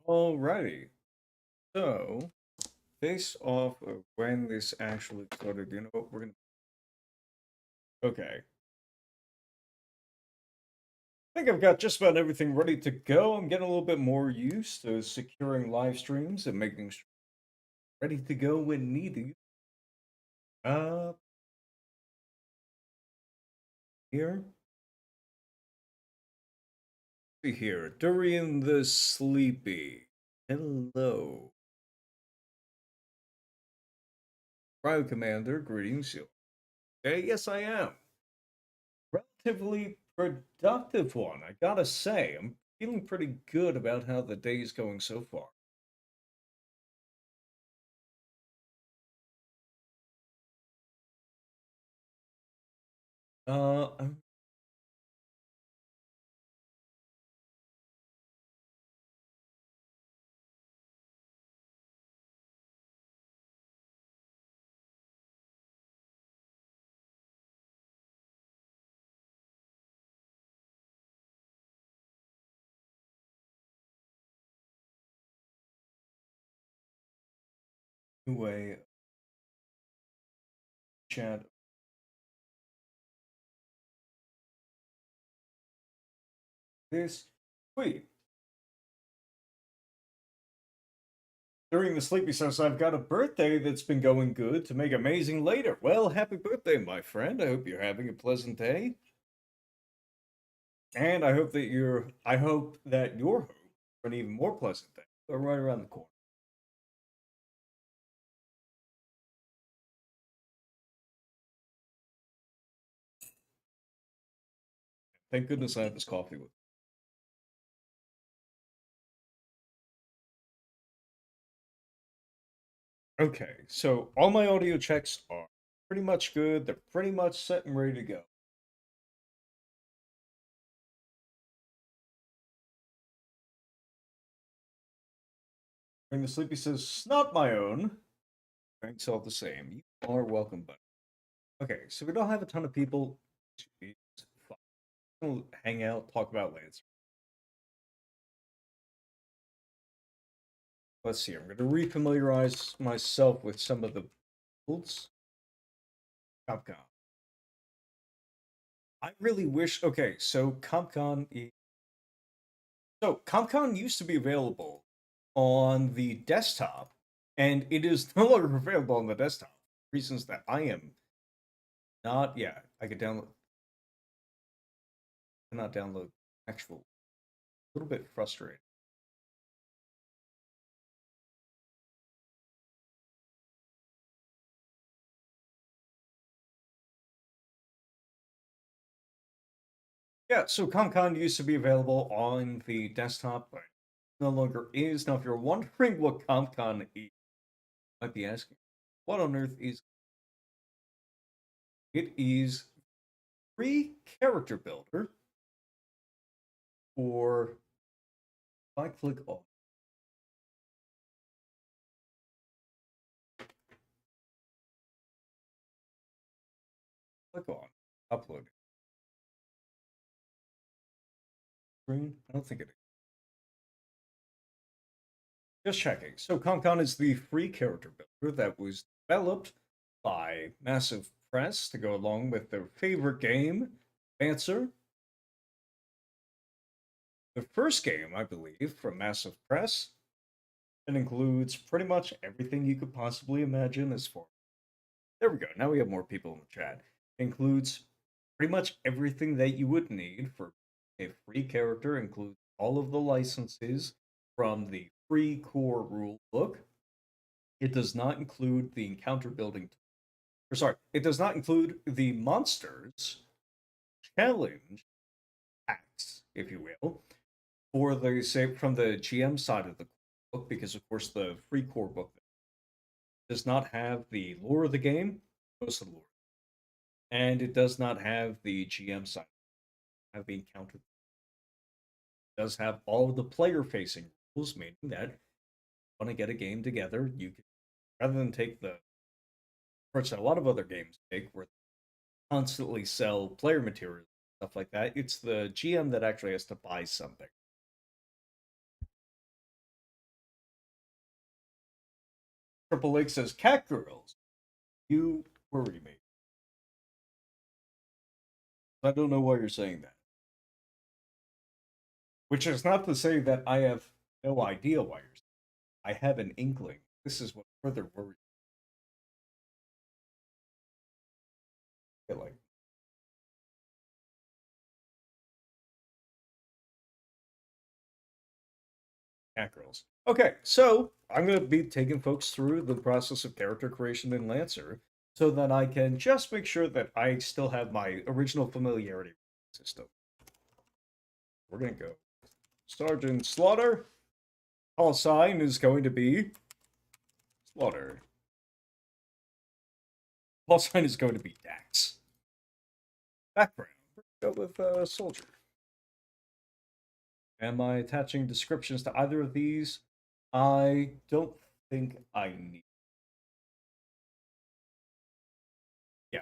Alrighty. So, based off of when this actually started, you know what we're gonna. Okay. I think I've got just about everything ready to go. I'm getting a little bit more used to securing live streams and making sure ready to go when needed. Uh, here. See here. During the sleepy. Hello. Private Commander, greetings. Okay, yes, I am. Relatively productive one, I gotta say. I'm feeling pretty good about how the day's going so far. I'm anyway, chat this tweet. During the sleepy sense, I've got a birthday that's been going good to make amazing later. Well, happy birthday, my friend. I hope you're having a pleasant day. And I hope that your hope for an even more pleasant day are right around the corner. Thank goodness I have this coffee with. Okay, so all my audio checks are pretty much good. They're pretty much set and ready to go. During the sleepy says, not my own. Thanks all the same. You are welcome, buddy. Okay, so we don't have a ton of people. Jeez, fuck. We'll hang out, talk about Lance. Let's see. I'm going to refamiliarize myself with some of the builds. Capcom. I really wish. Okay, so Capcom used to be available on the desktop, and it is no longer available on the desktop. Reasons that I am not. Yeah, I could download. Cannot download actual. A little bit frustrating. Yeah, so ComCon used to be available on the desktop, but no longer is. Now, if you're wondering what ComCon is, you might be asking, what on earth is it? Is free character builder for if I click on upload screen. I don't think it is. Just checking. So ComCon is the free character builder that was developed by Massive Press to go along with their favorite game, Answer. The first game, I believe, from Massive Press. It includes pretty much everything you could possibly imagine as far. There we go. Now we have more people in the chat. It includes pretty much everything that you would need for a free character, includes all of the licenses from the free core rule book. It does not include the encounter building, or sorry, it does not include the monsters challenge packs, if you will, for the say from the GM side of the book, because of course the free core book does not have the lore of the game, most of the lore, and it does not have the GM side. Have the encounter. It does have all of the player facing rules, meaning that if you want to get a game together, you can rather than take the approach that a lot of other games take, where they constantly sell player materials, stuff like that. It's the GM that actually has to buy something. Triple X says cat girls. You worry me. I don't know why you're saying that. Which is not to say that I have no idea why you're saying it. I have an inkling. This is what further worries me. Like cat girls. Okay, so I'm going to be taking folks through the process of character creation in Lancer so that I can just make sure that I still have my original familiarity with the system. We're going to go Sergeant Slaughter. Call sign is going to be Slaughter. Call sign is going to be Dax. Background. Go with Soldier. Am I attaching descriptions to either of these? I don't think I need. Yeah,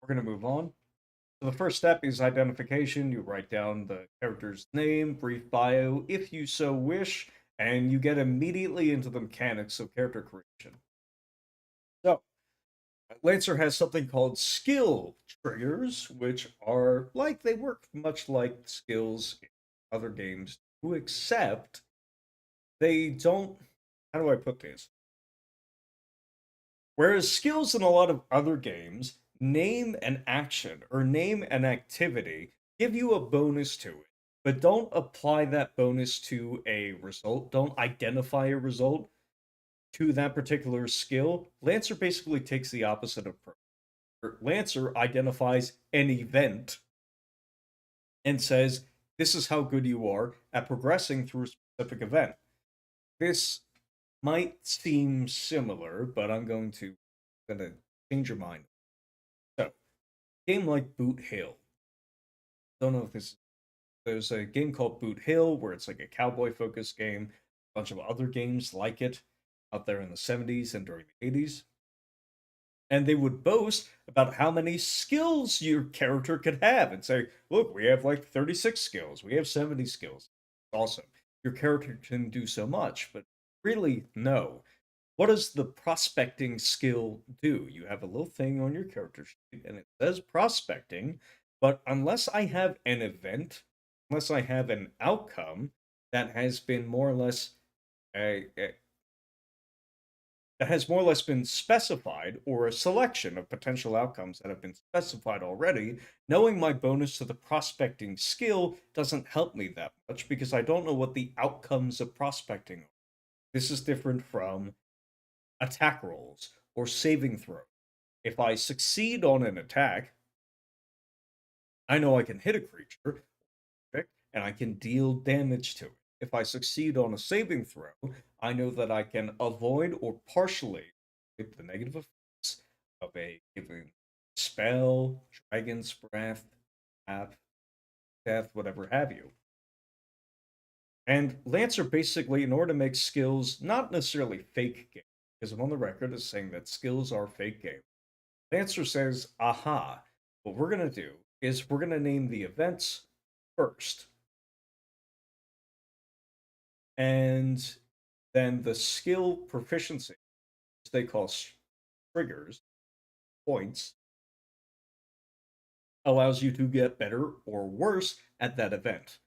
we're going to move on. So the first step is identification. You write down the character's name, brief bio, if you so wish, and you get immediately into the mechanics of character creation. So, Lancer has something called skill triggers, which are like they work much like skills in other games, except they don't. How do I put this? Whereas skills in a lot of other games name an action or name an activity, give you a bonus to it, but don't apply that bonus to a result, don't identify a result to that particular skill. Lancer basically takes the opposite approach. Lancer identifies an event and says, this is how good you are at progressing through a specific event. This might seem similar, but I'm gonna change your mind. So, game like Boot Hill. Don't know if this. There's a game called Boot Hill where it's like a cowboy focused game. A bunch of other games like it out there in the 70s and during the 80s. And they would boast about how many skills your character could have and say, look, we have like 36 skills, we have 70 skills. Awesome. Your character can do so much, but really, no. What does the prospecting skill do? You have a little thing on your character sheet and it says prospecting, but unless I have an event, unless I have an outcome that has been more or less that has more or less been specified, or a selection of potential outcomes that have been specified already, knowing my bonus to the prospecting skill doesn't help me that much because I don't know what the outcomes of prospecting are. This is different from attack rolls or saving throws. If I succeed on an attack, I know I can hit a creature and I can deal damage to it. If I succeed on a saving throw, I know that I can avoid or partially the negative effects of a given spell, dragon's breath, app, death, whatever have you. And Lancer basically, in order to make skills not necessarily fake game, because I'm on the record as saying that skills are fake game. Lancer says, aha, what we're going to do is we're going to name the events first. And then the skill proficiency, which they call triggers, points, allows you to get better or worse at that event.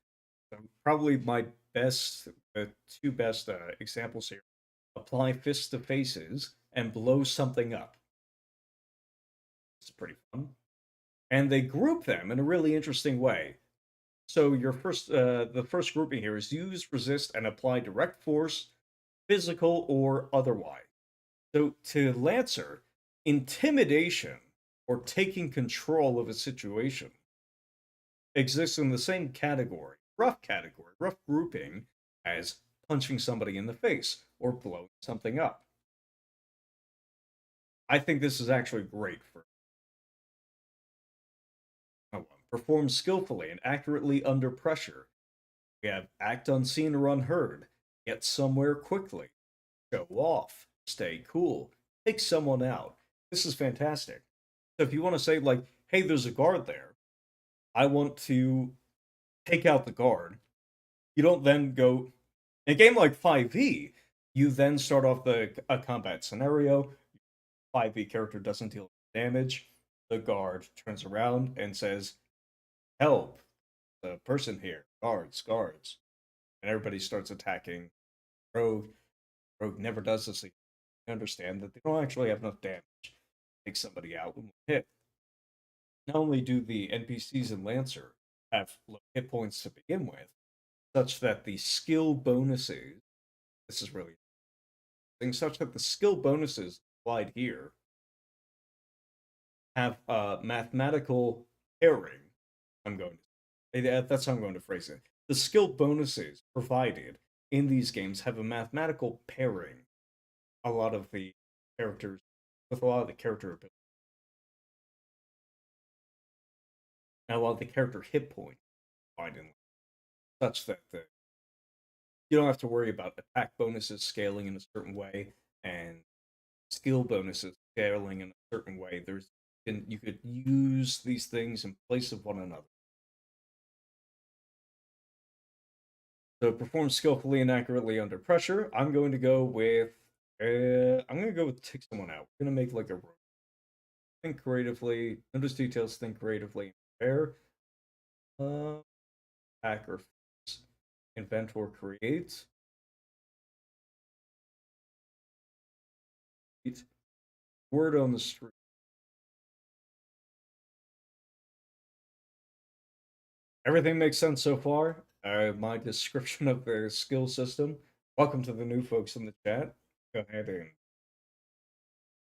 So probably my best, two best examples here: apply fists to faces and blow something up. It's pretty fun, and they group them in a really interesting way. So the first grouping here is use, resist, and apply direct force, physical or otherwise. So to Lancer, intimidation or taking control of a situation exists in the same category, rough grouping as punching somebody in the face or blowing something up. I think this is actually great for perform skillfully and accurately under pressure. We have act unseen or unheard, get somewhere quickly, show off, stay cool, take someone out. This is fantastic. So if you want to say like, hey, there's a guard there, I want to take out the guard. You don't then go in a game like 5e. You then start off a combat scenario. 5e character doesn't deal damage. The guard turns around and says, "Help! The person here, guards, guards!" And everybody starts attacking Rogue. Rogue never does this. They understand that they don't actually have enough damage to take somebody out with one hit. Not only do the NPCs in Lancer have low hit points to begin with, such that the skill bonuses, this is really such that the skill bonuses applied here have mathematical pairing. I'm going that's how I'm going to phrase it. The skill bonuses provided in these games have a mathematical pairing. A lot of the characters with a lot of the character ability and a lot of the character hit points find in such that you don't have to worry about attack bonuses scaling in a certain way and skill bonuses scaling in a certain way. You could use these things in place of one another. So perform skillfully and accurately under pressure. I'm going to go with take someone out. We're gonna make like a think creatively, notice details, think creatively, prepare. Uh, hacker, invent or create. Word on the street. Everything makes sense so far. My description of the skill system. Welcome to the new folks in the chat. Go ahead and,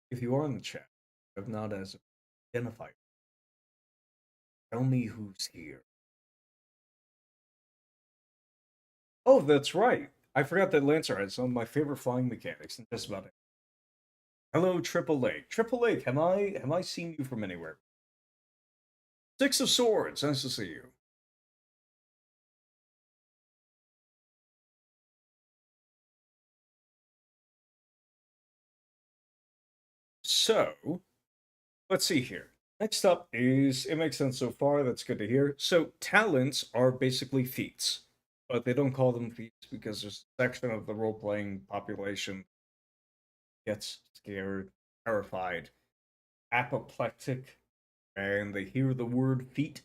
if you are in the chat, if not as identified, tell me who's here. Oh, that's right. I forgot that Lancer has some of my favorite flying mechanics and just about it. Hello, Triple Lake. Triple Lake, have I seen you from anywhere? Six of Swords, nice to see you. So, let's see here. Next up is, it makes sense so far, that's good to hear. So, talents are basically feats, but they don't call them feats because there's a section of the role playing population gets scared, terrified, apoplectic, and they hear the word feat.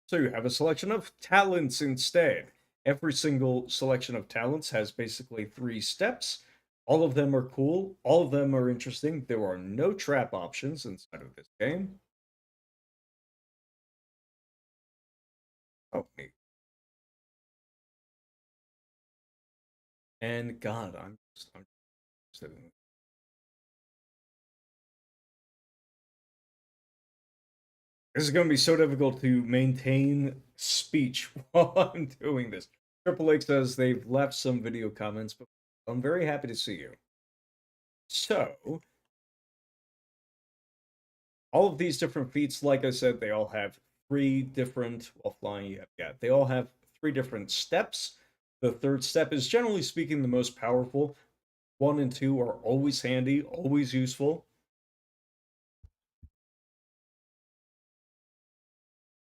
So, you have a selection of talents instead. Every single selection of talents has basically 3 steps. All of them are cool. All of them are interesting. There are no trap options inside of this game. Oh, neat. And God, I'm sitting. This is going to be so difficult to maintain speech while I'm doing this. Triple H says they've left some video comments, but I'm very happy to see you. So, all of these different feats, like I said, they all have 3 different, while flying, they all have 3 different steps. The third step is generally speaking the most powerful. 1 and 2 are always handy, always useful.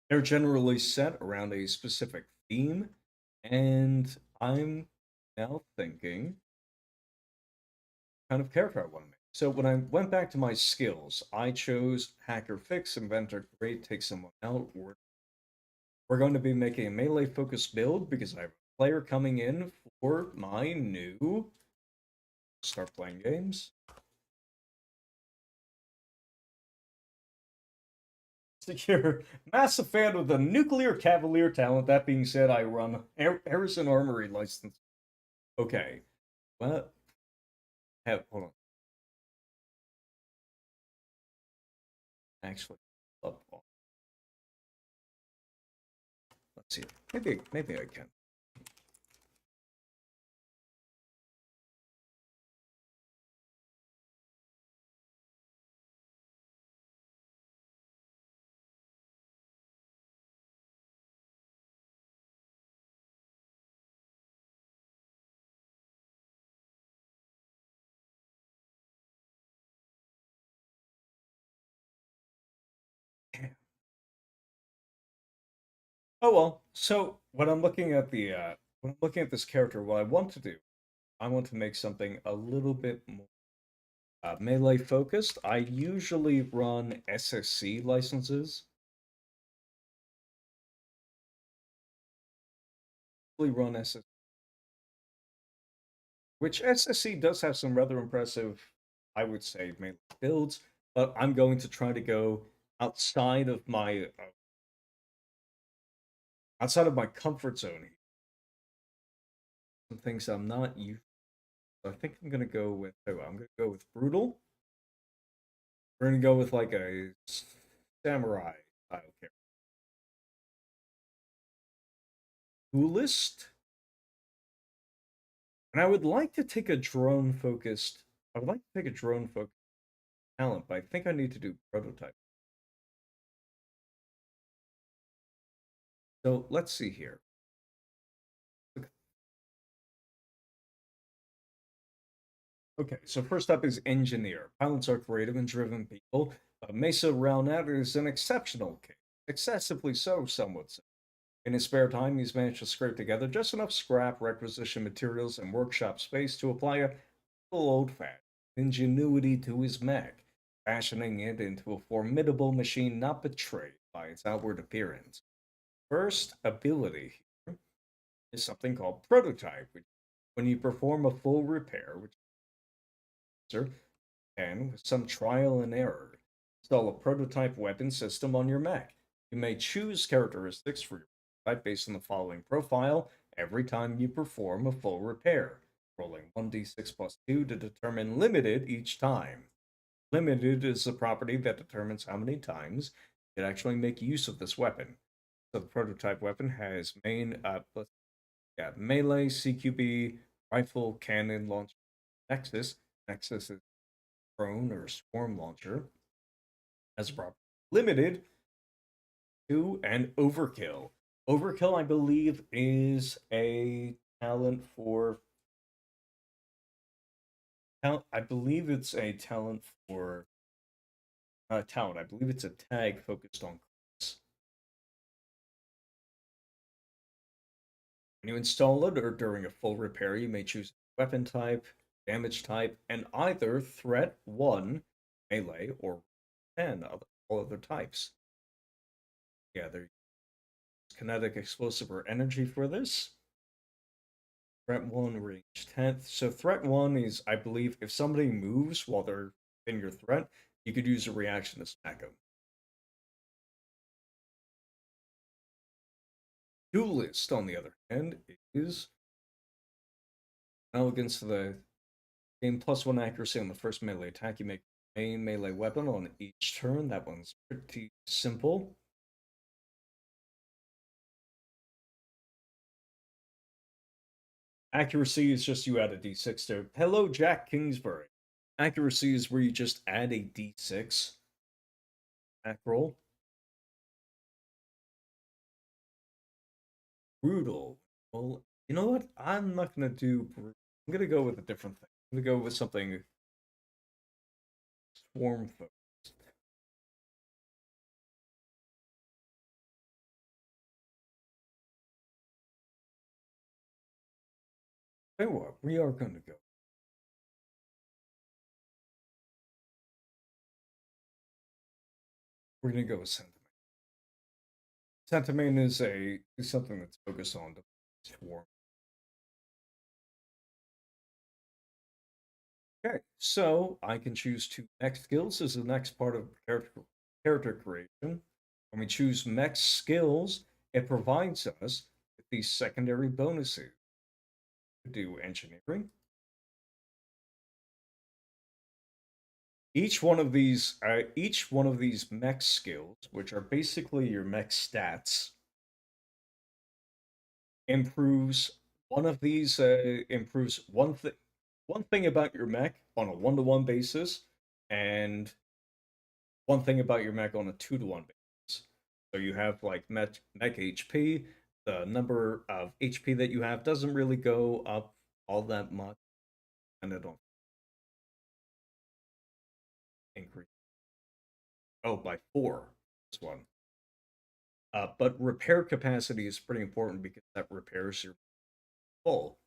They're generally set around a specific theme, and I'm now thinking kind of character I want to make. So when I went back to my skills, I chose Hacker Fix, Inventor Create, Take Someone Out. We're going to be making a melee focused build because I have a player coming in for my new start playing games. You're massive fan of the Nuclear Cavalier talent. That being said, I run Harrison Armory license. Okay. What? Hold on. Actually, let's see. Maybe I can. Oh well. So when I'm looking at the when I'm looking at this character, what I want to do, I want to make something a little bit more melee focused. I usually run SSC licenses. Run SSC, which SSC does have some rather impressive, I would say, melee builds. But I'm going to try to go outside of my comfort zone. Some things I'm not used. I think I'm gonna go with. Oh, I'm gonna go with brutal. We're gonna go with like a samurai style character. Coolest. And I would like to take a drone focused. I would like to take a drone focused talent, but I think I need to do prototype. So let's see here. Okay, so first up is engineer. Pilots are creative and driven people. Mesa Raonat is an exceptional case. Excessively so, some would say. In his spare time, he's managed to scrape together just enough scrap, requisition materials, and workshop space to apply a little old-fashioned ingenuity to his mech, fashioning it into a formidable machine not betrayed by its outward appearance. First ability here is something called prototype, which when you perform a full repair, which and with some trial and error, install a prototype weapon system on your mech. You may choose characteristics for your prototype based on the following profile every time you perform a full repair, rolling 1d6 plus 2 to determine limited each time. Limited is the property that determines how many times you can actually make use of this weapon. So the prototype weapon has melee, CQB, rifle, cannon, launcher, Nexus. Nexus is drone or swarm launcher as a property. Limited to and overkill. Overkill, I believe, is a talent for. I believe it's a talent for. Talent. I believe it's a tag focused on crits. When you install it or during a full repair, you may choose weapon type, damage type, and either threat 1, melee, or 10, all other types. Yeah, there's kinetic, explosive, or energy for this. Threat 1, range 10th. So threat 1 is, I believe, if somebody moves while they're in your threat, you could use a reaction to smack them. Duelist, on the other hand, is elegance to the gain +1 accuracy on the first melee attack. You make main melee weapon on each turn. That one's pretty simple. Accuracy is just you add a d6 to. Hello, Jack Kingsbury. Accuracy is where you just add a d6 attack roll. Brutal. Well, you know what? I'm not gonna do. I'm gonna go with a different thing. I'm gonna go with something swarm focused. Tell you what, we are gonna go. We're gonna go with sentiment. Sentiment is something that's focused on the swarm. Okay, so I can choose two mech skills as the next part of character creation. When we choose mech skills, it provides us with these secondary bonuses. We do engineering. Each one of these mech skills, which are basically your mech stats, improves one of these. Improves one thing about your mech on a 1-to-1 basis, and one thing about your mech on a 2-to-1 basis. So you have like mech HP. The number of HP that you have doesn't really go up all that much, and it don't increase. Oh, by 4. This one. But repair capacity is pretty important because that repairs your. full,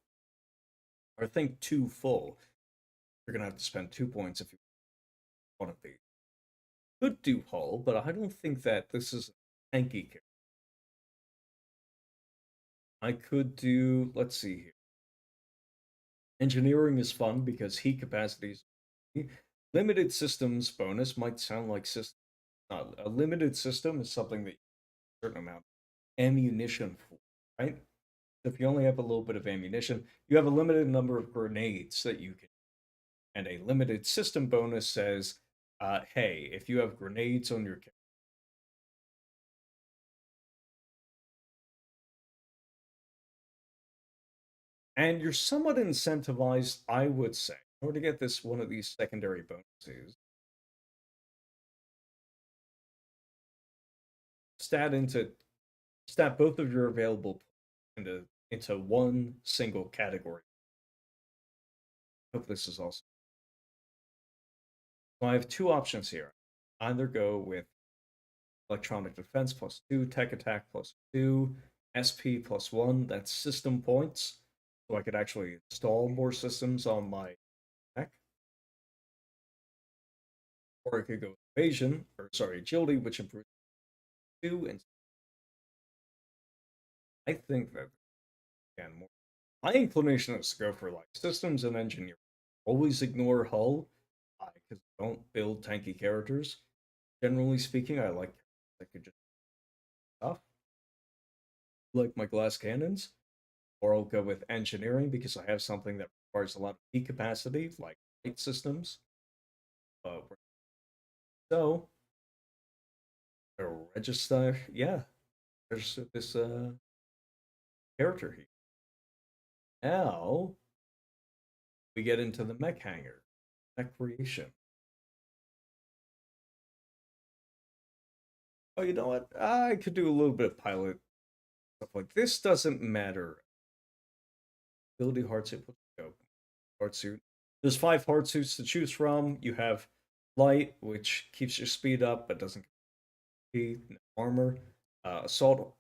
or I think two full. You're gonna have to spend 2 points if you want one of these. Could do hull, but I don't think that this is a tanky character. I could do, let's see here. Engineering is fun because heat capacities. Limited systems bonus might sound like system. Not a limited system is something that you have a certain amount of ammunition for, right? If you only have a little bit of ammunition, you have a limited number of grenades that you can. And a limited system bonus says, hey, if you have grenades on your and you're somewhat incentivized, I would say, in order to get this one of these secondary bonuses, stat into stat both of your available into one single category. I hope this is also. So I have two options here. Either go with electronic defense +2, tech attack +2, SP +1. That's system points, so I could actually install more systems on my deck. Or I could go with evasion, or sorry, agility, which improves 2. And I think that again, more. My inclination is to go for like systems and engineering. Always ignore hull because I don't build tanky characters. Generally speaking, I like that could just stuff like my glass cannons, or I'll go with engineering because I have something that requires a lot of heat capacity, like light systems. Uh, so, register, yeah, register this character here. Now we get into the mech hangar, mech creation. Oh, you know what? I could do a little bit of pilot stuff like this. Doesn't matter. Ability hard suit. Let's go. Hard suit. There's 5 hard suits to choose from. You have light, which keeps your speed up but doesn't armor. Assault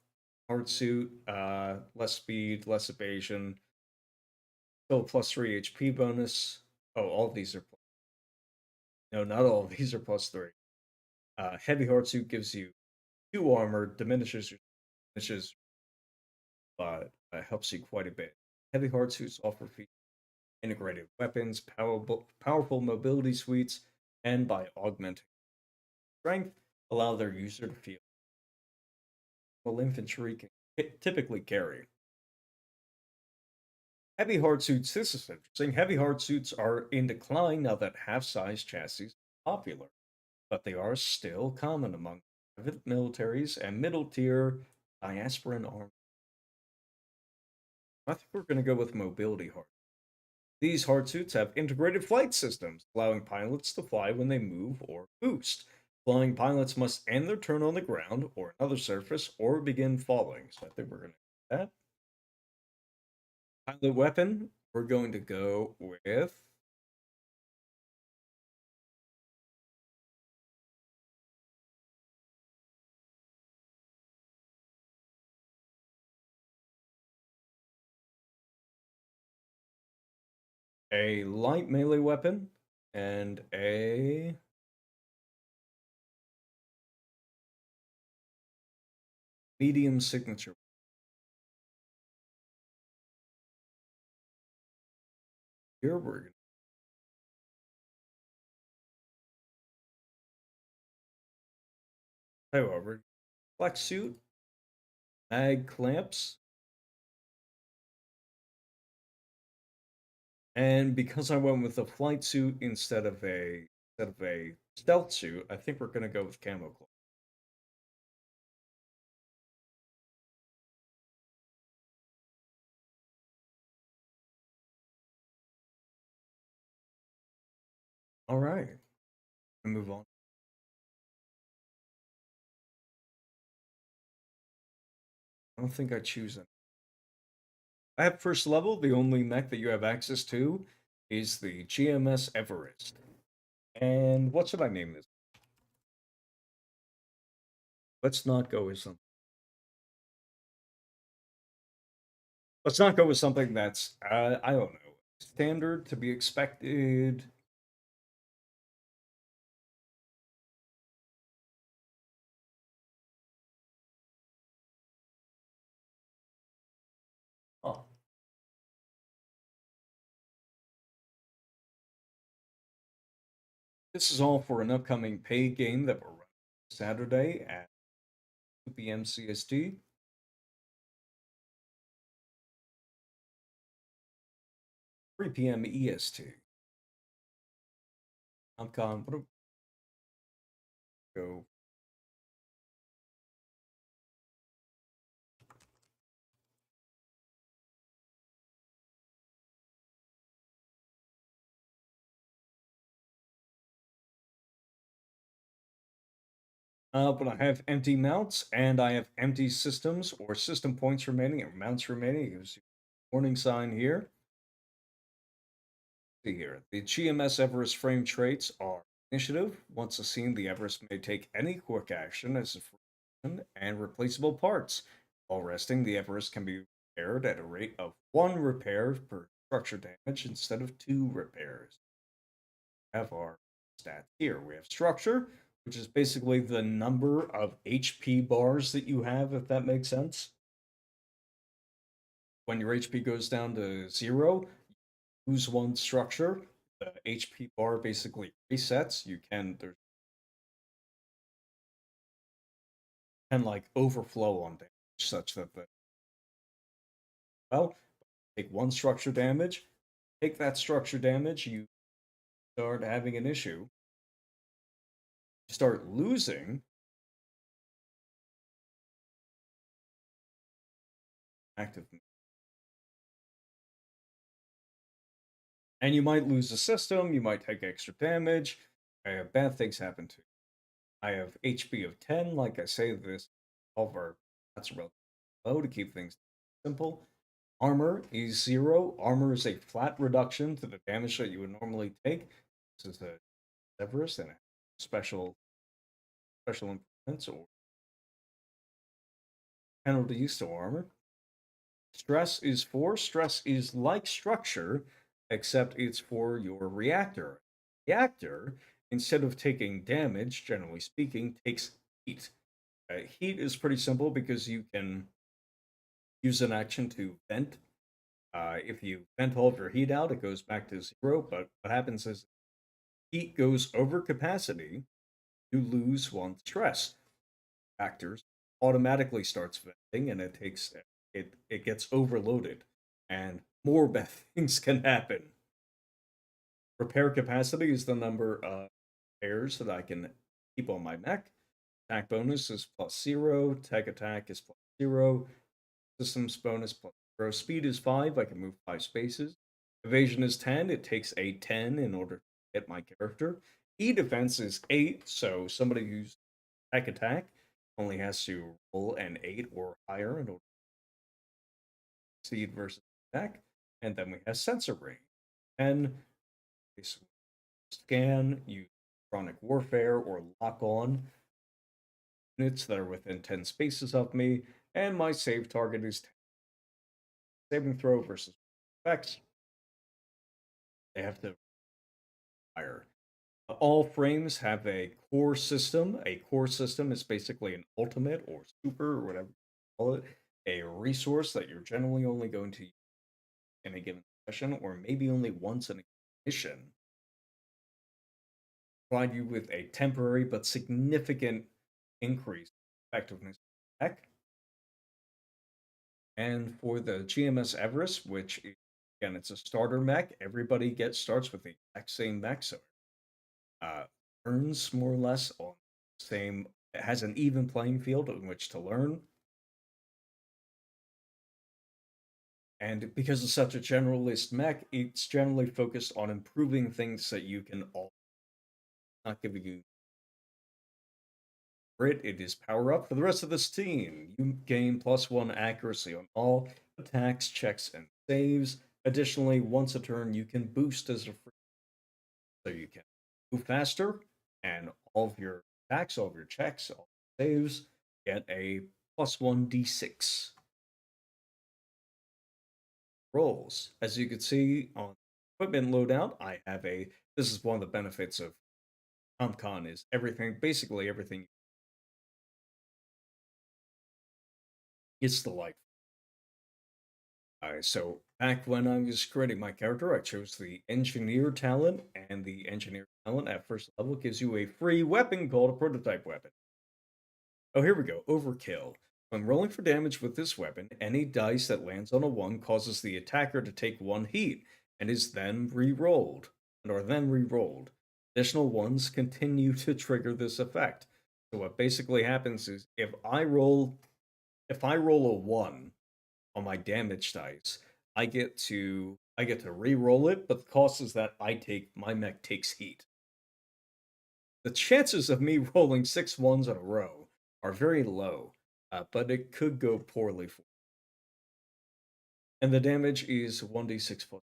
hard suit, less speed, less evasion. Still +3 HP bonus. Oh, all of these are no, not all of these are +3. Heavy hard suit gives you 2 armor, diminishes, but helps you quite a bit. Heavy hard suits offer integrated weapons, powerful mobility suites, and by augmenting strength, allow their user to feel well infantry can typically carry. Heavy hard suits, this is interesting. Heavy hard suits are in decline now that half-size chassis are popular, but they are still common among private militaries and middle-tier diasporan armies. I think we're going to go with mobility hard. These hard suits have integrated flight systems, allowing pilots to fly when they move or boost. Flying pilots must end their turn on the ground or another surface or begin falling. So I think we're going to do that. Pilot weapon, we're going to go with a light melee weapon and a medium signature. Here we're however, flex suit, mag clamps, and because I went with a flight suit instead of a stealth suit, I think we're gonna go with camo cloth. All right, move on. I don't think I choose it. I have first level. The only mech that you have access to is the GMS Everest. And what should I name this? Let's not go with something. Let's not go with something that's I don't know, standard to be expected. Oh, this is all for an upcoming paid game that we're running Saturday at 2 p.m. CST, 3 p.m. EST. I'm con. What do we go? But I have empty mounts and I have empty systems or system points remaining or mounts remaining. There's a warning sign here. See here. The GMS Everest frame traits are initiative. Once a scene, the Everest may take any quick action as a free action and replaceable parts. While resting, the Everest can be repaired at a rate of 1 repair per structure damage instead of 2 repairs. We have our stats here. We have structure, which is basically the number of HP bars that you have, if that makes sense. When your HP goes down to 0, you lose 1 structure. The HP bar basically resets. You can there's can like overflow on damage such that the well take 1 structure damage. Take that structure damage, you start having an issue. You start losing active, and you might lose the system. You might take extra damage. Bad things happen to you. I have HP of 10. Like I say, this all our that's relatively low to keep things simple. Armor is 0. Armor is a flat reduction to the damage that you would normally take. This is a Everest and special improvements or penalties to armor. Stress is 4. Stress is like structure, except it's for your reactor. Reactor, instead of taking damage, generally speaking, takes heat. Heat is pretty simple because you can use an action to vent. If you vent all of your heat out, it goes back to 0. But what happens is heat goes over capacity, you lose 1 stress. Factors automatically starts venting, and it gets overloaded, and more bad things can happen. Repair capacity is the number of repairs that I can keep on my mech. Attack bonus is +0. Tech attack is +0. Systems bonus +0. Speed is 5. I can move 5 spaces. Evasion is 10. It takes a 10 in order to hit my character. E defense is 8. So somebody who's tech attack only has to roll an 8 or higher in order to succeed versus attack. And then we have sensor range. 10. Scan, use chronic warfare, or lock on units that are within 10 spaces of me, and my save target is 10. Saving throw versus effects. They have to fire. All frames have a core system. A core system is basically an ultimate or super or whatever you call it, a resource that you're generally only going to use in a given session or maybe only once in a mission. Provide you with a temporary but significant increase in effectiveness of tech. And for the GMS Everest, which again it's a starter mech, everybody starts with the exact same mech, so uh, learns more or less on the same. It has an even playing field in which to learn, and because it's such a generalist mech, it's generally focused on improving things that you can all not giving you grit. It is power up for the rest of this team. You gain +1 accuracy on all attacks, checks, and saves. Additionally, once a turn, you can boost as a free, so you can move faster, and all of your attacks, all of your checks, all saves get a +1 d6. rolls. As you can see on equipment loadout, this is one of the benefits of CompCon is everything, basically everything is the light. So back when I was creating my character, I chose the engineer talent, and the engineer talent at first level gives you a free weapon called a prototype weapon. Oh, here we go. Overkill. When rolling for damage with this weapon, any dice that lands on a 1 causes the attacker to take 1 heat and is then re-rolled, or then re-rolled. Additional ones continue to trigger this effect. So what basically happens is if I roll a 1 on my damage dice, I get to re-roll it, but the cost is that my mech takes heat. The chances of me rolling 6 1s in a row are very low, but it could go poorly for me. And the damage is 1d6 plus.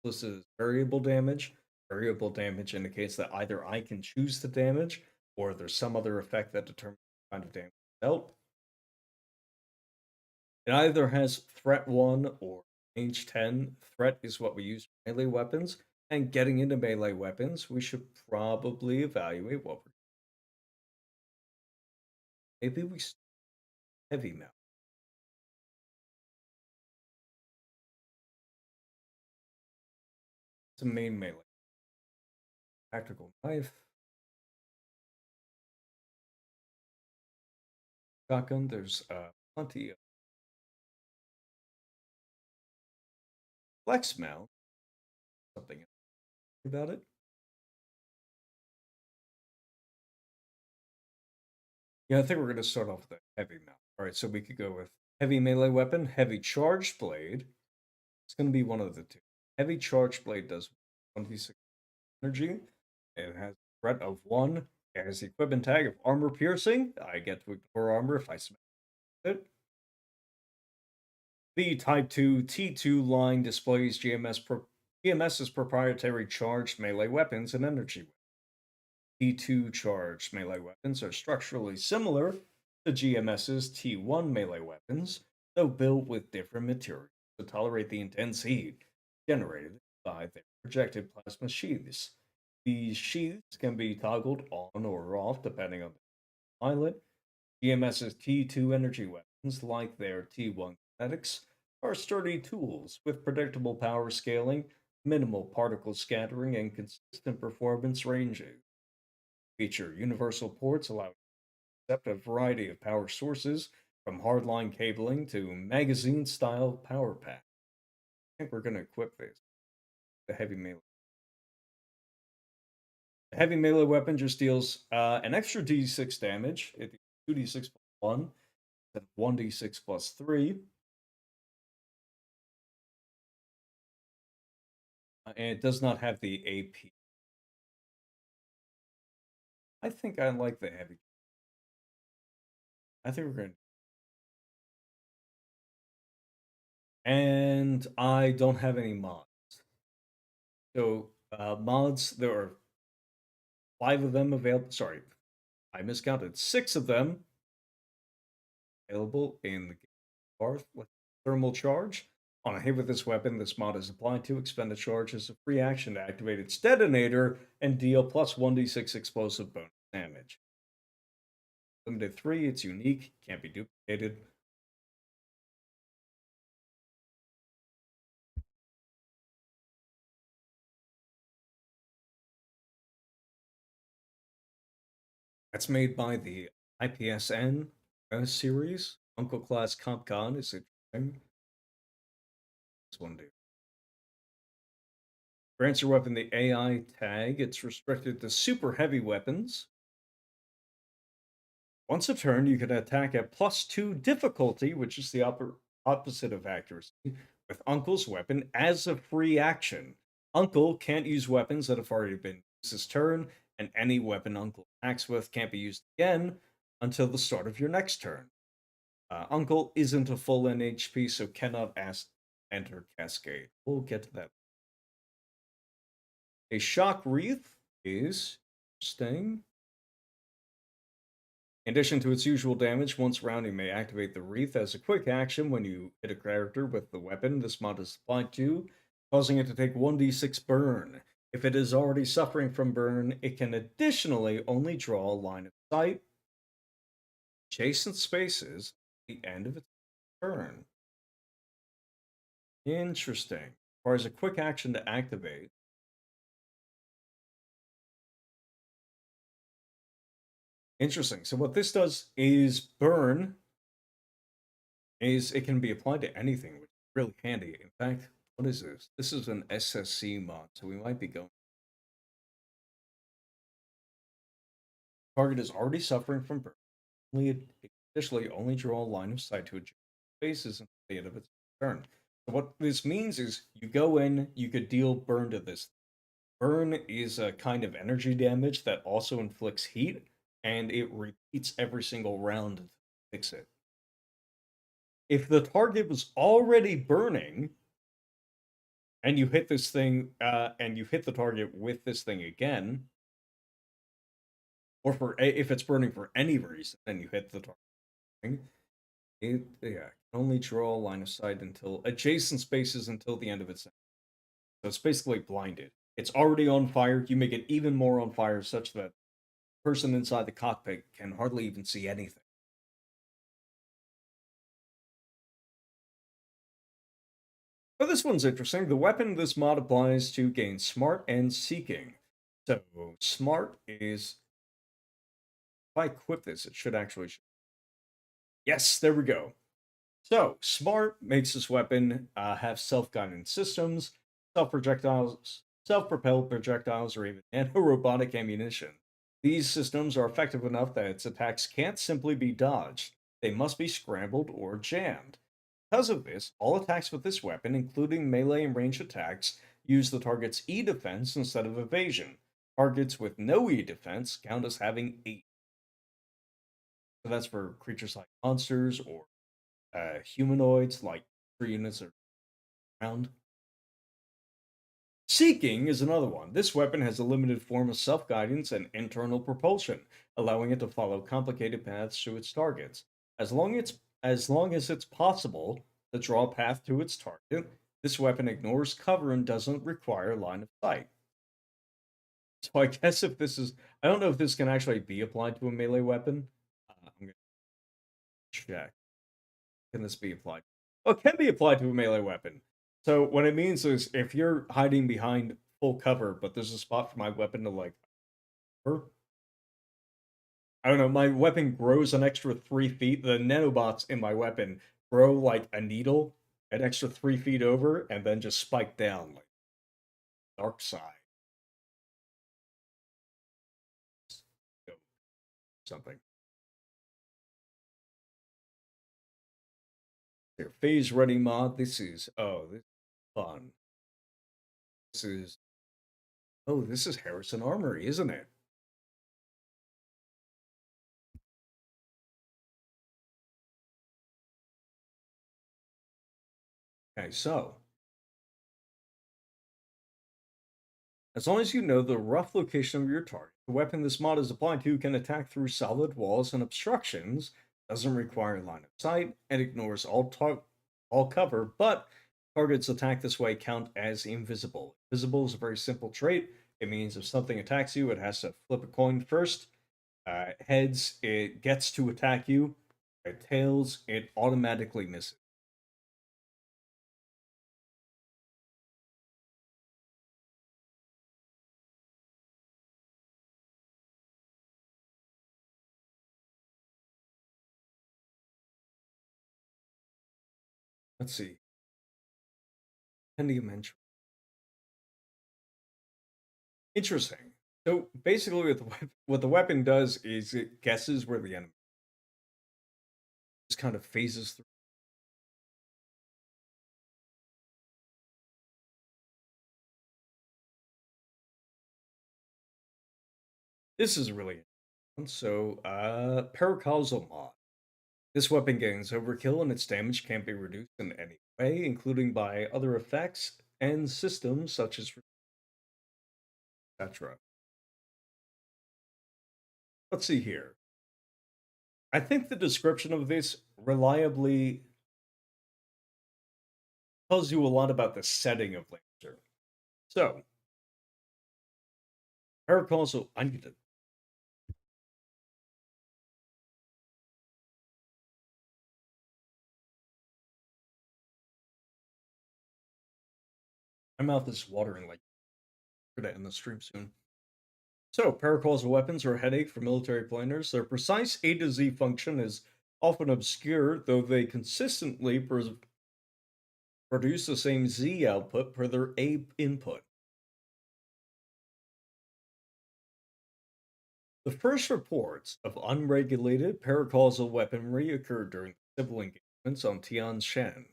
This is variable damage. Variable damage indicates that either I can choose the damage or there's some other effect that determines what kind of damage dealt. It either has threat 1 or range 10. Threat is what we use for melee weapons. And getting into melee weapons, we should probably evaluate what we're. Maybe we start heavy metal. It's a main melee. Tactical knife. Shotgun, there's plenty of flex mount. Something about it. Yeah, I think we're going to start off with the heavy mount. All right, so we could go with heavy melee weapon, heavy charged blade. It's going to be one of the two. Heavy charged blade does 1d6 energy. It has a threat of 1. It has the equipment tag of armor piercing. I get to ignore armor if I smash it. The Type 2 T2 line displays GMS's proprietary charged melee weapons and energy weapons. T2 charged melee weapons are structurally similar to GMS's T1 melee weapons, though built with different materials to tolerate the intense heat generated by their projected plasma sheaths. These sheaths can be toggled on or off depending on the pilot. GMS's T2 energy weapons, like their T1 kinetics, are sturdy tools with predictable power scaling, minimal particle scattering, and consistent performance ranges. Feature universal ports allowing to accept a variety of power sources, from hardline cabling to magazine-style power pack. I think we're going to equip this. The heavy melee. The heavy melee weapon just deals an extra d6 damage. It deals 2d6 plus 1, then 1d6 plus 3. And it does not have the AP. I think I like the heavy. I think we're going to. And I don't have any mods. So, mods, there are 5 of them available. Sorry, I miscounted. 6 of them available in the bar with thermal charge. On a hit with this weapon, this mod is applied to expend a charge as a free action to activate its detonator and deal plus 1d6 explosive bonus damage. Limited 3, it's unique, can't be duplicated. That's made by the IPSN series. Uncle Class CompCon is interesting. This one, dude. Grants your weapon the AI tag. It's restricted to super heavy weapons. Once a turn, you can attack at +2 difficulty, which is the opposite of accuracy, with Uncle's weapon as a free action. Uncle can't use weapons that have already been used this turn, and any weapon Uncle attacks with can't be used again until the start of your next turn. Uncle isn't a full NHP, so cannot enter Cascade. We'll get to that. A shock wreath is interesting. In addition to its usual damage, once round you may activate the Wreath as a quick action when you hit a character with the weapon this mod is applied to, causing it to take 1d6 burn. If it is already suffering from burn, it can additionally only draw a line of sight, adjacent spaces, at the end of its turn. Interesting. Requires a quick action to activate. Interesting. So what this does is burn is it can be applied to anything, which is really handy. In fact, what is this? This is an SSC mod, so we might be going. Target is already suffering from burn. Additionally, only draw a line of sight to adjacent spaces until the end of its turn. So what this means is you go in, you could deal burn to this. Burn is a kind of energy damage that also inflicts heat, and it repeats every single round to fix it. If the target was already burning, and you hit this thing, and you hit the target with this thing again, or for if it's burning for any reason, and you hit the target, it can only draw a line of sight until adjacent spaces until the end of its. So it's basically blinded. It's already on fire. You make it even more on fire, such that the person inside the cockpit can hardly even see anything. But this one's interesting. The weapon this mod applies to gain smart and seeking. So smart is if I equip this, it should actually. Yes, there we go. So smart makes this weapon have self-guiding systems, self-projectiles, self-propelled projectiles, or even nano-robotic ammunition. These systems are effective enough that its attacks can't simply be dodged; they must be scrambled or jammed. Because of this, all attacks with this weapon, including melee and ranged attacks, use the target's E defense instead of evasion. Targets with no E defense count as having 8. So that's for creatures like monsters or humanoids, like 3 units around. Seeking is another one. This weapon has a limited form of self guidance and internal propulsion, allowing it to follow complicated paths to its targets. As long as it's possible to draw a path to its target, this weapon ignores cover and doesn't require line of sight. So I guess if this is, I don't know if this can actually be applied to a melee weapon. I'm gonna check. Can this be applied? Oh, it can be applied to a melee weapon. So what it means is if you're hiding behind full cover, but there's a spot for my weapon to like, I don't know, my weapon grows an extra 3 feet. The nanobots in my weapon grow like a needle an extra 3 feet over, and then just spike down like dark side something. Here, phase ready mod. This is fun. This is this is Harrison Armory, isn't it? Okay, so as long as you know the rough location of your target, the weapon this mod is applied to can attack through solid walls and obstructions, doesn't require line of sight, and ignores all cover, but targets attacked this way count as invisible. Invisible is a very simple trait. It means if something attacks you, it has to flip a coin first. Heads, it gets to attack you. Tails, it automatically misses. Let's see. Pendium entry. Interesting. So basically, what the weapon does is it guesses where the enemy just kind of phases through. This is really so. Paracausal mod. This weapon gains overkill, and its damage can't be reduced in any way, including by other effects and systems such as etc. Let's see here. I think the description of this reliably tells you a lot about the setting of Lancer. So, paracausal. I need to. My mouth is watering like we're gonna end the stream soon. So, paracausal weapons are a headache for military planners. Their precise A to Z function is often obscure, though they consistently produce the same Z output per their A input. The first reports of unregulated paracausal weaponry occurred during civil engagements on Tian Shan.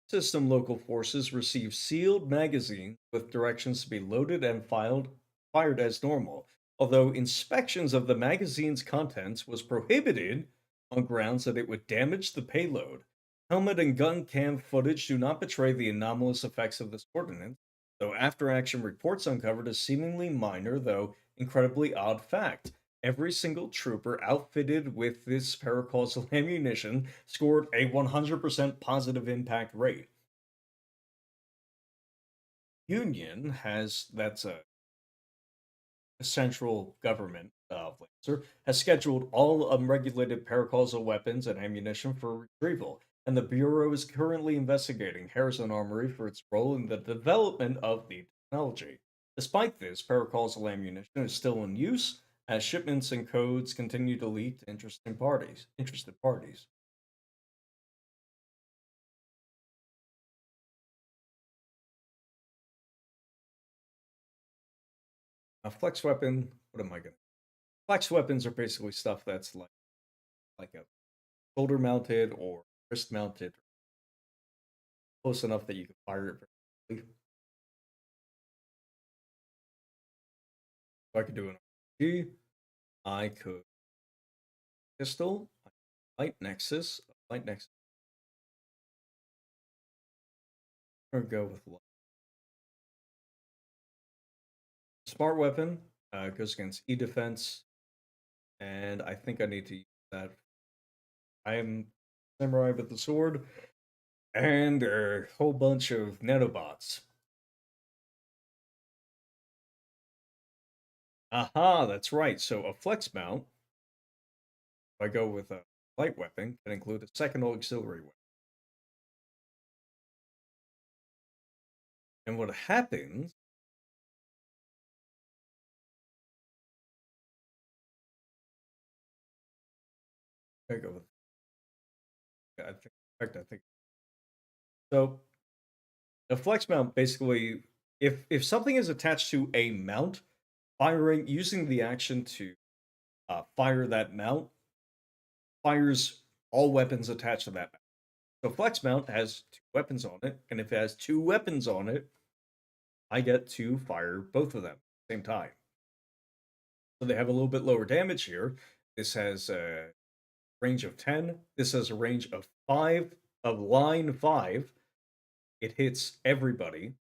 System local forces received sealed magazines with directions to be loaded and fired as normal, although inspections of the magazine's contents was prohibited on grounds that it would damage the payload. Helmet and gun cam footage do not betray the anomalous effects of this ordinance, though after action reports uncovered a seemingly minor, though incredibly odd fact. Every single trooper outfitted with this paracausal ammunition scored a 100% positive impact rate. Union has that's a central government of Lancer has scheduled all unregulated paracausal weapons and ammunition for retrieval, and the Bureau is currently investigating Harrison Armory for its role in the development of the technology. Despite this, paracausal ammunition is still in use as shipments and codes continue to leak to interested parties. A flex weapon, what am I gonna? Flex weapons are basically stuff that's like a shoulder mounted or wrist mounted, close enough that you can fire it very quickly. So I could do an RPG, I could pistol, light nexus, or go with smart weapon. Goes against E defense, and I think I need to use that. I am samurai with the sword, and a whole bunch of nanobots. Aha, that's right. So a flex mount, if I go with a light weapon, can include a second auxiliary weapon. And what happens? I go with. I think. In fact, I think so. A flex mount basically, if something is attached to a mount, firing using the action to fire that mount fires all weapons attached to that mount. So flex mount has two weapons on it, and if it has two weapons on it, I get to fire both of them at the same time. So they have a little bit lower damage here. This has a range of 10. This has a range of 5 of line 5. It hits everybody.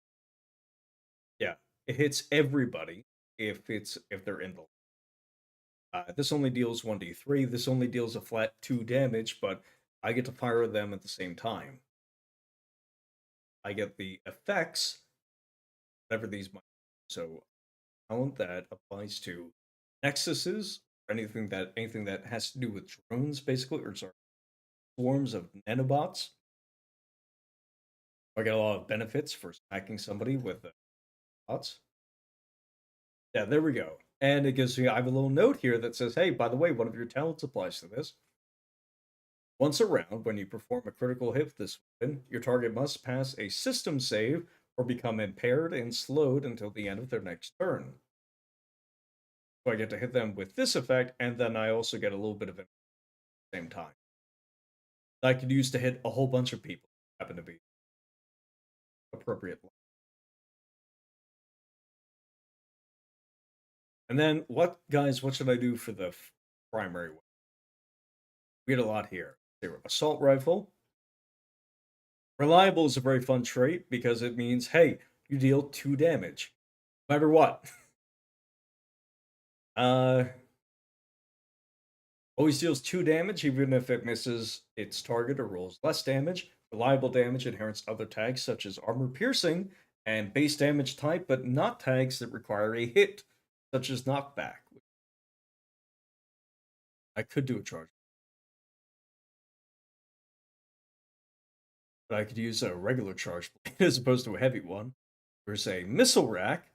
Yeah, it hits everybody if they're in the. This only deals 1d3. This only deals a flat 2 damage, but I get to fire them at the same time. I get the effects, whatever these might be. So talent that applies to nexuses, anything that has to do with drones, basically, or sorry, swarms of nanobots. I get a lot of benefits for smacking somebody with bots. Yeah, there we go. And it gives me, I have a little note here that says, hey, by the way, one of your talents applies to this. Once a round, when you perform a critical hit with this weapon, your target must pass a system save or become impaired and slowed until the end of their next turn. So I get to hit them with this effect, and then I also get a little bit of it at the same time. I could use to hit a whole bunch of people, happen to be appropriate. And then, guys, what should I do for the primary one? We get a lot here. Assault rifle. Reliable is a very fun trait because it means, hey, you deal 2 damage, no matter what. uh, Always deals 2 damage, even if it misses its target or rolls less damage. Reliable damage inherits other tags such as armor piercing and base damage type, but not tags that require a hit, such as knockback. I could do a charge, but I could use a regular charge blade as opposed to a heavy one. There's a missile rack,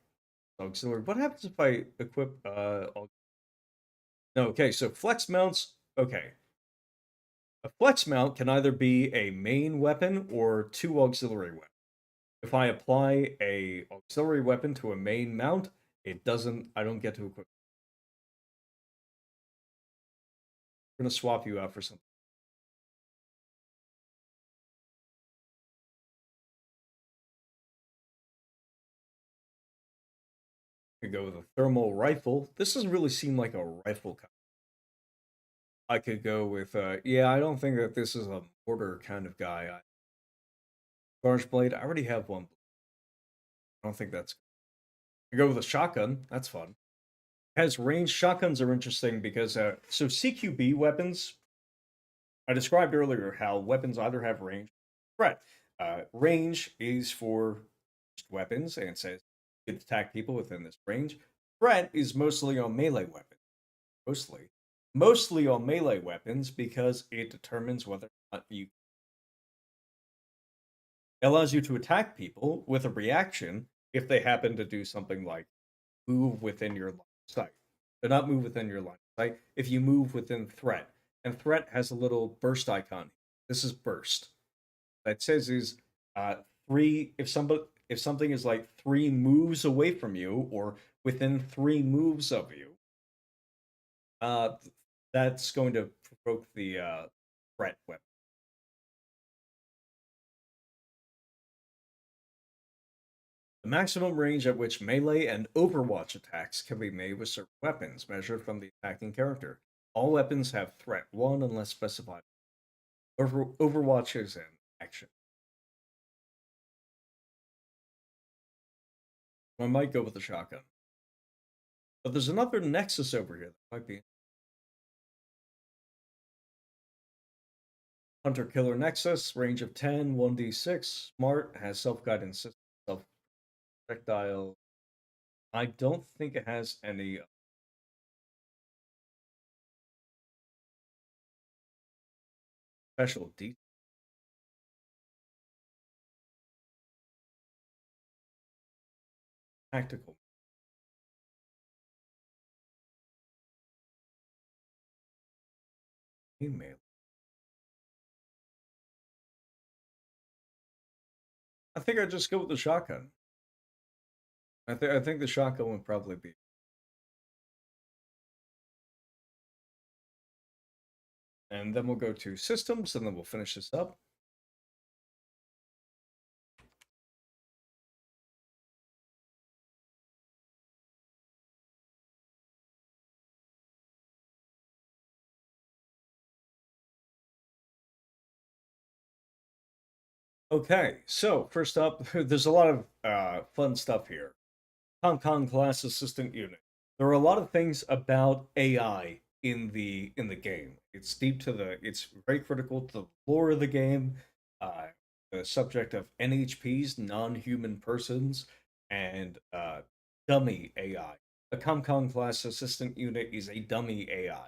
auxiliary. What happens if I equip no, okay, so flex mounts, okay. A flex mount can either be a main weapon or 2 auxiliary weapons. If I apply a auxiliary weapon to a main mount, I don't get to equip. I'm gonna swap you out for something. I could go with a thermal rifle. This doesn't really seem like a rifle kind. I could go with, yeah, I don't think that this is a mortar kind of guy. Charge blade, I already have one. I don't think that's. I go with a shotgun. That's fun. Has range. Shotguns are interesting because so CQB weapons. I described earlier how weapons either have range, threat. Range is for weapons and says you can attack people within this range. Threat is mostly on melee weapons. Mostly on melee weapons because it determines whether or not you. It allows you to attack people with a reaction if they happen to do something like move within your line of sight. Do not move within your line of sight. If you move within threat, and threat has a little burst icon. This is burst. That says is uh, three. If something is like 3 moves away from you or within 3 moves of you, uh, that's going to provoke the threat weapon. The maximum range at which melee and Overwatch attacks can be made with certain weapons, measured from the attacking character. All weapons have threat 1 unless specified. Overwatch is in action. I might go with the shotgun. But there's another Nexus over here that might be Hunter Killer Nexus, range of 10, 1d6, smart, has self-guidance system, self-projectile. I don't think it has any special detail. Tactical email. I think I'd just go with the shotgun. I think the shotgun would probably be. And then we'll go to systems, and then we'll finish this up. Okay, so first up, there's a lot of fun stuff here. ComCon class assistant unit. There are a lot of things about AI in the game. It's deep to the. It's very critical to the lore of the game. Uh, the subject of NHPs, non-human persons, and dummy AI. A ComCon class assistant unit is a dummy AI.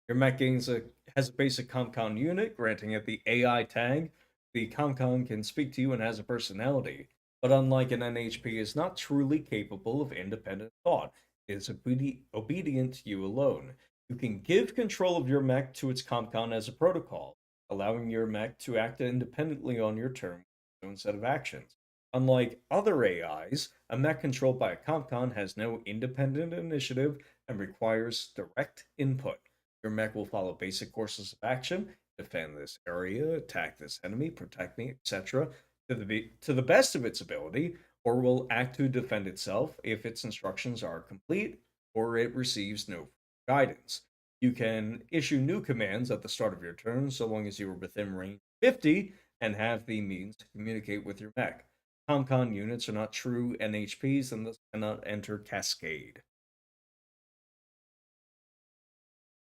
Your mech has a basic ComCon unit, granting it the AI tag. The ComCon can speak to you and has a personality, but unlike an NHP, is not truly capable of independent thought. It is obedient to you alone. You can give control of your mech to its ComCon as a protocol, allowing your mech to act independently on your turn with its own set of actions. Unlike other AIs, a mech controlled by a ComCon has no independent initiative and requires direct input. Your mech will follow basic courses of action, defend this area, attack this enemy, protect me, etc., to the best of its ability, or will act to defend itself if its instructions are complete or it receives no guidance. You can issue new commands at the start of your turn so long as you are within range 50 and have the means to communicate with your mech. ComCon units are not true NHPs and thus cannot enter Cascade.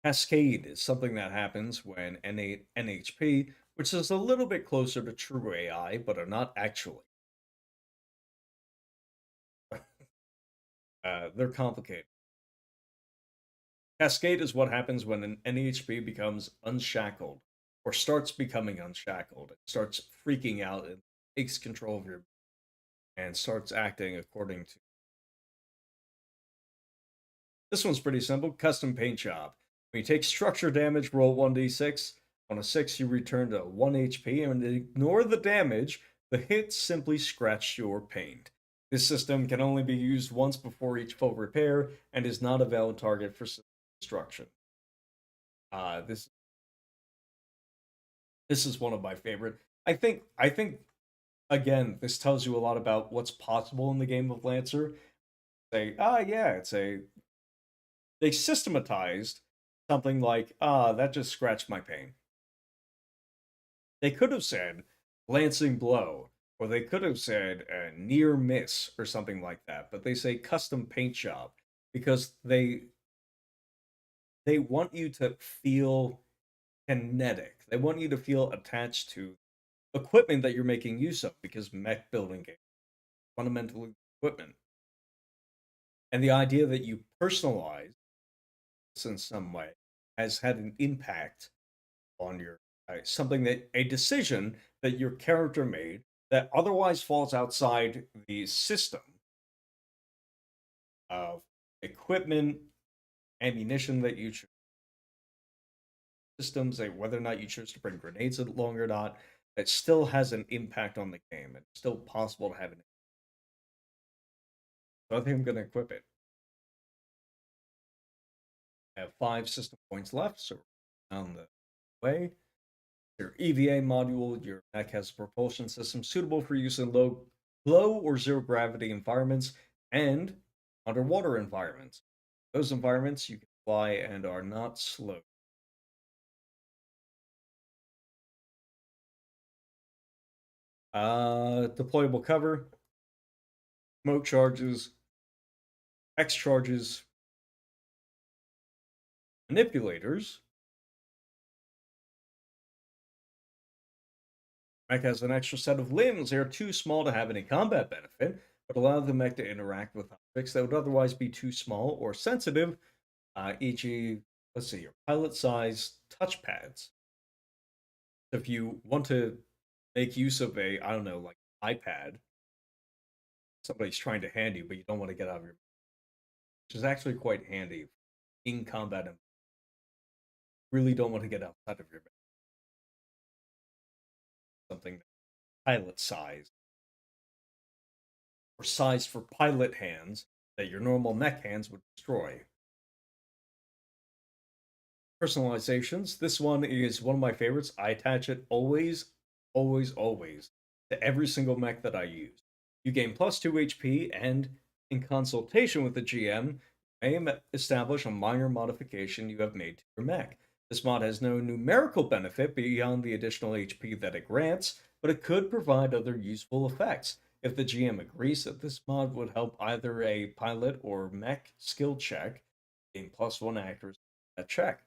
Cascade is something that happens when NHP, which is a little bit closer to true AI, but are not actually. They're complicated. Cascade is what happens when an NHP becomes unshackled or starts becoming unshackled. It starts freaking out and takes control of your and starts acting according to. This one's pretty simple. Custom paint job. When you take structure damage, roll 1d6. On a 6, you return to 1 HP and ignore the damage. The hit simply scratched your paint. This system can only be used once before each full repair and is not a valid target for destruction. This is one of my favorite. I think again, this tells you a lot about what's possible in the game of Lancer. Say, yeah, they systematized something like, that just scratched my pain. They could have said glancing blow, or they could have said near miss or something like that, but they say custom paint job because they want you to feel kinetic. They want you to feel attached to equipment that you're making use of because mech building game fundamentally equipment. And the idea that you personalize this in some way has had an impact on your something that a decision that your character made that otherwise falls outside the system of equipment, ammunition that you choose, systems, whether or not you choose to bring grenades along or not, it still has an impact on the game. It's still possible to have an. So I think I'm going to equip it. I have 5 system points left, so on the way. Your EVA module, your mech has a propulsion system suitable for use in low or zero gravity environments and underwater environments. Those environments you can fly and are not slow. Deployable cover, smoke charges, X charges, manipulators. Mech has an extra set of limbs. They are too small to have any combat benefit, but allow the mech to interact with objects that would otherwise be too small or sensitive, e.g., let's see, your pilot-sized touchpads. If you want to make use of I don't know, like iPad, somebody's trying to hand you, but you don't want to get out of your, which is actually quite handy in combat and really don't want to get outside of your bed. Something pilot size or sized for pilot hands that your normal mech hands would destroy. Personalizations. This one is one of my favorites. I attach it always, always, always to every single mech that I use. You gain plus 2 HP, and in consultation with the GM, may establish a minor modification you have made to your mech. This mod has no numerical benefit beyond the additional HP that it grants, but it could provide other useful effects. If the GM agrees that this mod would help either a pilot or mech skill check, gain plus 1 accuracy that check.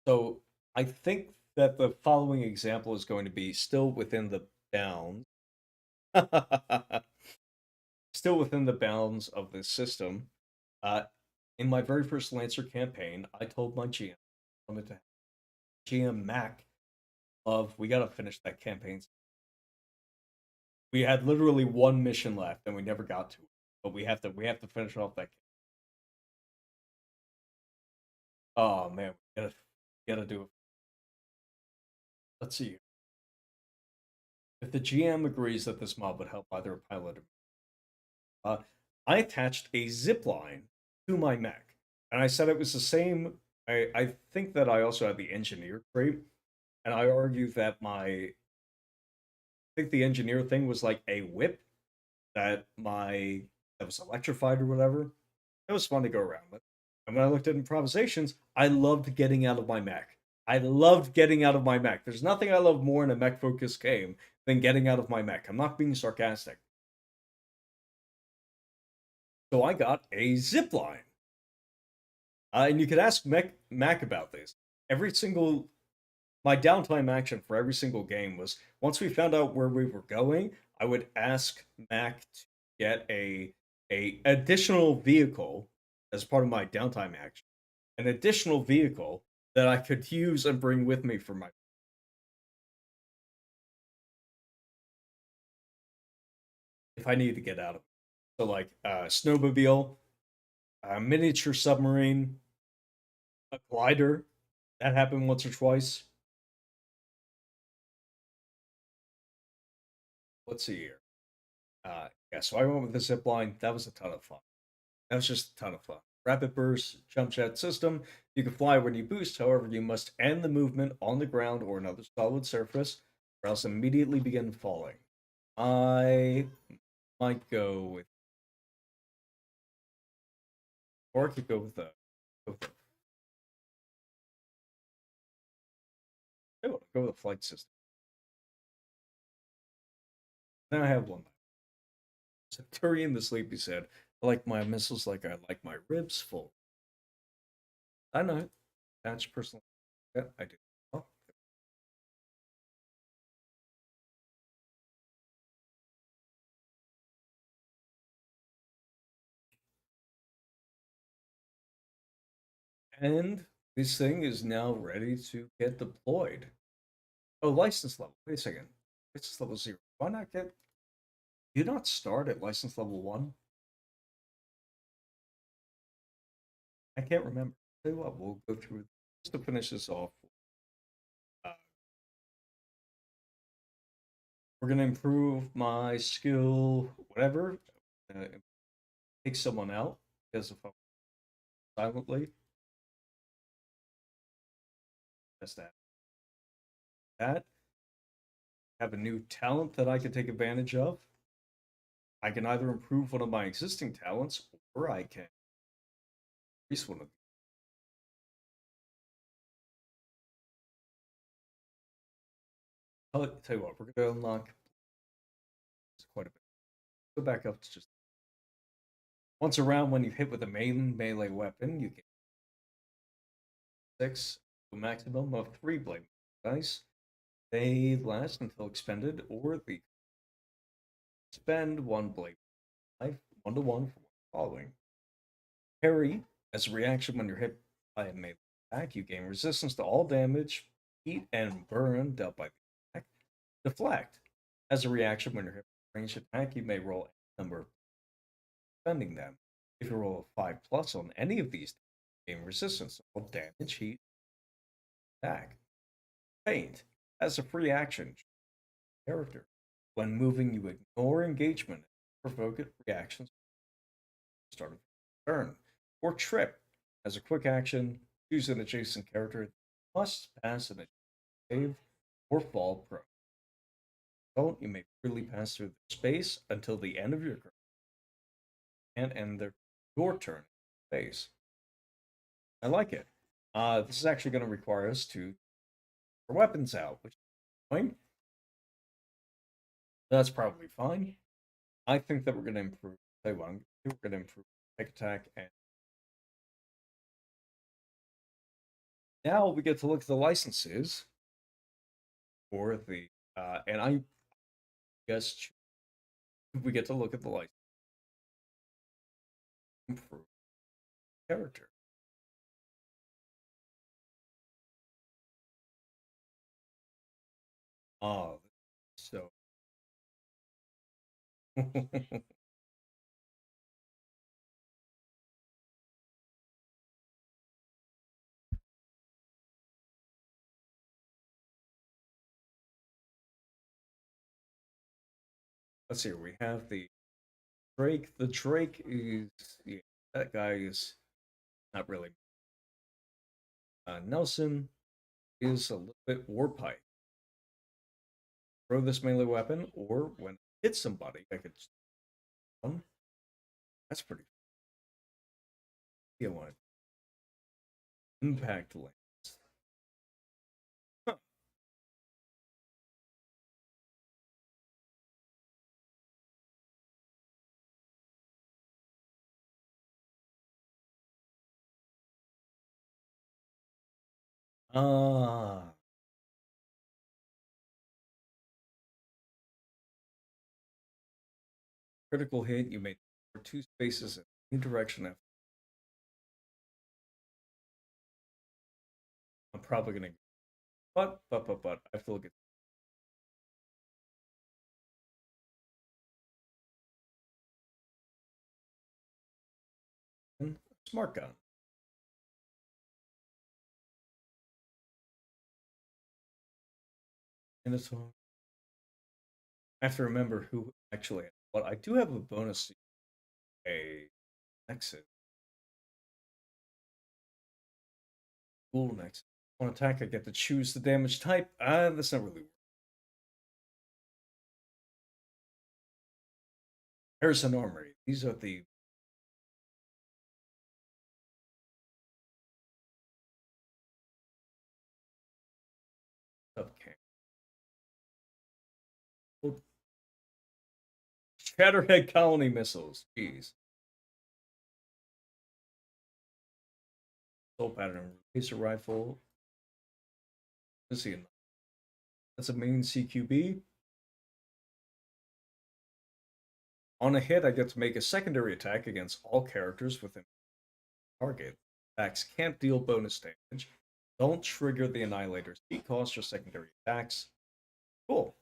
So I think that the following example is going to be still within the bounds. Still within the bounds of this system. In my very first Lancer campaign, I told my GM, I wanted to have GM Mac of we gotta finish that campaign. We had literally one mission left and we never got to it. But we have to finish off that. Oh man, we gotta do it. Let's see. If the GM agrees that this mod would help either a pilot or I attached a zip line to my mech, and I said it was the same. I think that I also had the engineer trait, and I argued that I think the engineer thing was like a whip that was electrified or whatever. It was fun to go around with. And when I looked at improvisations, I loved getting out of my mech. I loved getting out of my mech. There's nothing I love more in a mech focused game than getting out of my mech. I'm not being sarcastic. So I got a zip line. And you could ask Mac about this. Every single my downtime action for every single game was once we found out where we were going, I would ask Mac to get a additional vehicle as part of my downtime action, an additional vehicle that I could use and bring with me for my if I needed to get out of it. So like snowmobile, a miniature submarine, a glider. That happened once or twice. Let's see here. Yeah, so I went with the zip line. That was a ton of fun. That was just a ton of fun. Rapid burst jump jet system. You can fly when you boost, however, you must end the movement on the ground or another solid surface, or else immediately begin falling. I might go with, or I could go with the. Go with the flight system. Now I have one. Centurion the Sleepy said, I like my missiles like I like my ribs full. I know. That's personal. Yeah, I do. Oh. And this thing is now ready to get deployed. Oh, license level. Wait a second. License level 0. Why not get. Do you not start at license level 1? I can't remember. Tell you what, we'll go through just to finish this off. Uh, we're going to improve my skill, whatever. Take someone out because if I'm silently, that's that. That. Have a new talent that I can take advantage of. I can either improve one of my existing talents or I can increase one of them. I'll tell you what, we're going to unlock quite a bit. Go back up to just once around when you hit with a main melee weapon, you get 6 to a maximum of 3 blade dice. They last until expended, or the spend 1 blade life 1 to 1 for following. Parry, as a reaction when you're hit by a melee attack, you gain resistance to all damage, heat, and burn dealt by the attack. Deflect, as a reaction when you're hit by a ranged attack, you may roll a number of spending them. If you roll a 5 plus on any of these, you gain resistance to all damage, heat, attack. Feint, as a free action character. When moving, you ignore engagement and provoke reactions at the start of your turn. Or trip, as a quick action, choose an adjacent character that must pass an save or fall prone. Don't you may freely pass through the space until the end of your turn and end your turn phase. I like it. This is actually going to require us to our weapons out, which is fine. That's probably fine. I think that we're going to improve. Tell you what, we're going to improve quick attack, and now we get to look at the licenses for the. And I guess we get to look at the license improve character. Oh, so let's see. We have the Drake. The Drake is yeah, that guy is not really. Nelson is a little bit warpipe. Throw this melee weapon, or when I hit somebody, I could. That's pretty. Yeah, one impact lane. Huh. Ah, critical hit. You made two spaces in any direction. I'm probably gonna, but I have to look at smart gun. And it's I have to remember who actually. But I do have a bonus. A exit. Cool next. On attack, I get to choose the damage type. That's not really. Harrison Armory. These are the. Okay. Shatterhead Colony missiles. Jeez. Soul pattern. Laser rifle. Let's see. That's a main CQB. On a hit, I get to make a secondary attack against all characters within the target. Attacks can't deal bonus damage. Don't trigger the Annihilator's heat cost or secondary attacks. Cool.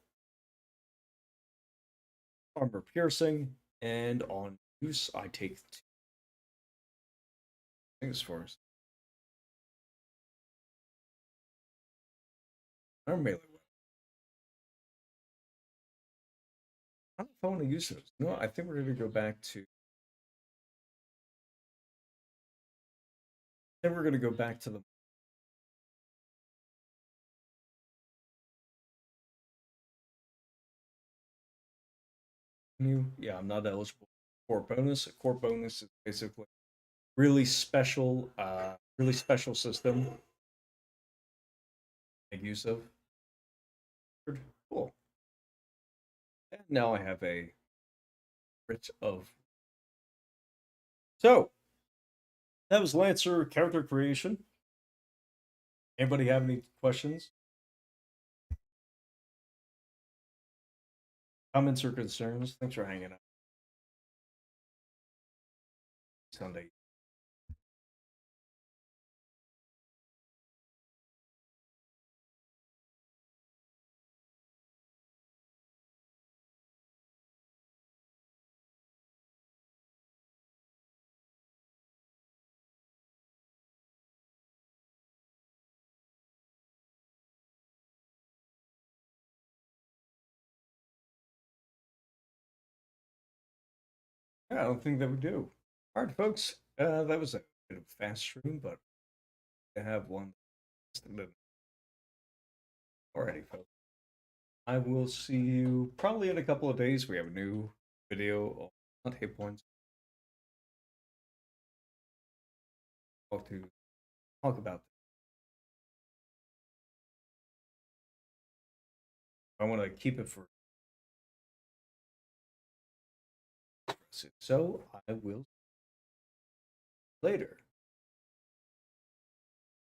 Armor piercing. And on use, I take two things first. Or melee weapon. I don't know if I want to use those. No, I think we're going to go back to. Then we're going to go back to the menu. Yeah, I'm not eligible for a bonus. A core bonus is basically really special system. Make use of. Cool. And now I have a writ of. So that was Lancer character creation. Anybody have any questions, comments, or concerns? Thanks for hanging out. Sunday. Yeah, I don't think that we do. All right, folks. That was a bit of a fast stream, but I have one. Alrighty, folks. I will see you probably in a couple of days. We have a new video on hit points. Talk to talk about. I want to keep it for so I will later.